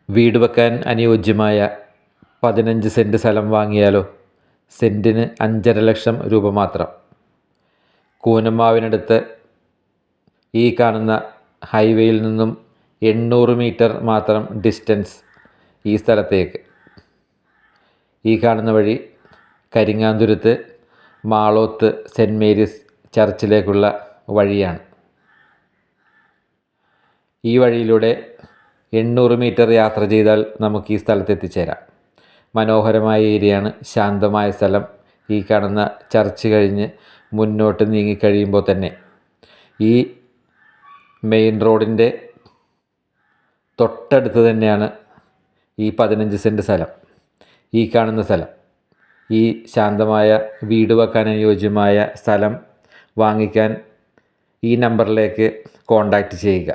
വീട് വെക്കാൻ അനുയോജ്യമായ 15 സെൻറ്റ് സ്ഥലം വാങ്ങിയാലോ? സെൻറ്റിന് 5,50,000 രൂപ മാത്രം. കൂനമ്മാവിനടുത്ത് ഈ കാണുന്ന ഹൈവേയിൽ നിന്നും 800 മീറ്റർ മാത്രം ഡിസ്റ്റൻസ് ഈ സ്ഥലത്തേക്ക്. ഈ കാണുന്ന വഴി കരിങ്ങാന്തുരുത്ത് മാളോത്ത് സെൻറ്റ് മേരീസ് ചർച്ചിലേക്കുള്ള വഴിയാണ്. ഈ വഴിയിലൂടെ 800 മീറ്റർ യാത്ര ചെയ്താൽ നമുക്ക് ഈ സ്ഥലത്ത് എത്തിച്ചേരാം. മനോഹരമായ ഏരിയയാണ്, ശാന്തമായ സ്ഥലം. ഈ കാണുന്ന ചർച്ച് കഴിഞ്ഞ് മുന്നോട്ട് നീങ്ങിക്കഴിയുമ്പോൾ തന്നെ ഈ മെയിൻ റോഡിൻ്റെ തൊട്ടടുത്ത് തന്നെയാണ് ഈ 15 സെൻറ്റ് സ്ഥലം. ഈ കാണുന്ന സ്ഥലം, ഈ ശാന്തമായ വീട് വെക്കാൻ അനുയോജ്യമായ സ്ഥലം വാങ്ങിക്കാൻ ഈ നമ്പറിലേക്ക് കോൺടാക്റ്റ് ചെയ്യുക.